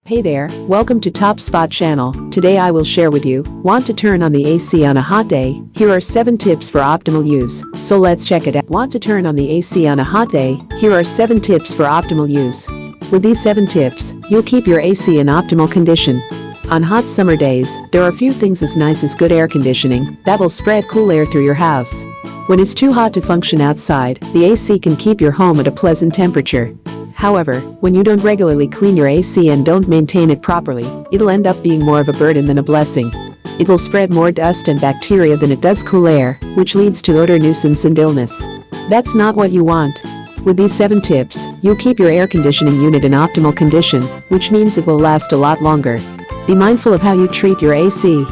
Hey there, welcome to Top Spot channel. Today I will share with you, want to turn on the AC on a hot day? Here are 7 tips for optimal use. So let's check it out. Want to turn on the AC on a hot day? Here are 7 tips for optimal use. With these 7 tips, you'll keep your AC in optimal condition. On hot summer days, there are few things as nice as good air conditioning that will spread cool air through your house. When it's too hot to function outside, the AC can keep your home at a pleasant temperature. However, when you don't regularly clean your AC and don't maintain it properly, it'll end up being more of a burden than a blessing. It will spread more dust and bacteria than it does cool air, which leads to odor nuisance and illness. That's not what you want. With these 7 tips, you'll keep your air conditioning unit in optimal condition, which means it will last a lot longer. Be mindful of how you treat your AC.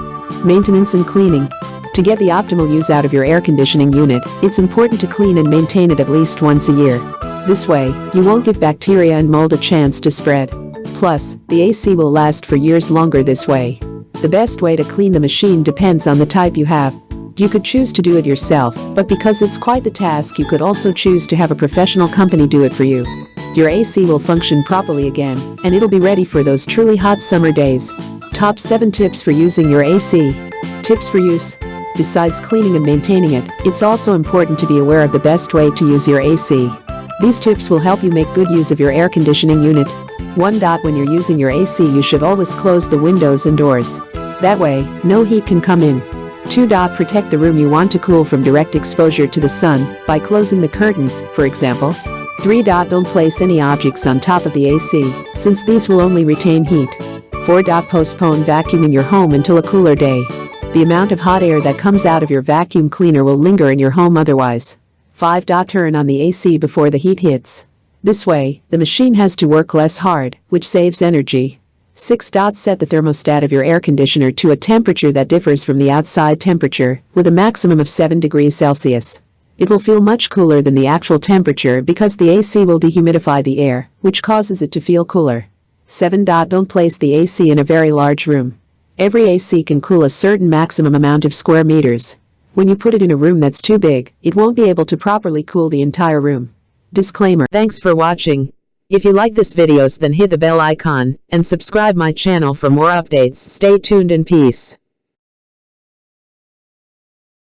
Maintenance and cleaning. To get the optimal use out of your air conditioning unit, it's important to clean and maintain it at least once a year. This way, you won't give bacteria and mold a chance to spread. Plus, the AC will last for years longer this way. The best way to clean the machine depends on the type you have. You could choose to do it yourself, but because it's quite the task, you could also choose to have a professional company do it for you. Your AC will function properly again, and it'll be ready for those truly hot summer days. Top 7 tips for using your AC. Tips for use. Besides cleaning and maintaining it, it's also important to be aware of the best way to use your AC. These tips will help you make good use of your air conditioning unit. 1. When you're using your AC, you should always close the windows and doors. That way, no heat can come in. 2. Protect the room you want to cool from direct exposure to the sun by closing the curtains, for example. 3. Don't place any objects on top of the AC, since these will only retain heat. 4. Postpone vacuuming your home until a cooler day. The amount of hot air that comes out of your vacuum cleaner will linger in your home otherwise. 5. Turn on the AC before the heat hits. This way, the machine has to work less hard, which saves energy. 6. Set the thermostat of your air conditioner to a temperature that differs from the outside temperature, with a maximum of 7 degrees Celsius. It will feel much cooler than the actual temperature because the AC will dehumidify the air, which causes it to feel cooler. 7. Don't place the AC in a very large room. Every AC can cool a certain maximum amount of square meters. When you put it in a room that's too big, it won't be able to properly cool the entire room. Disclaimer. Thanks for watching. If you like this videos, then hit the bell icon and subscribe my channel for more updates. Stay tuned and peace.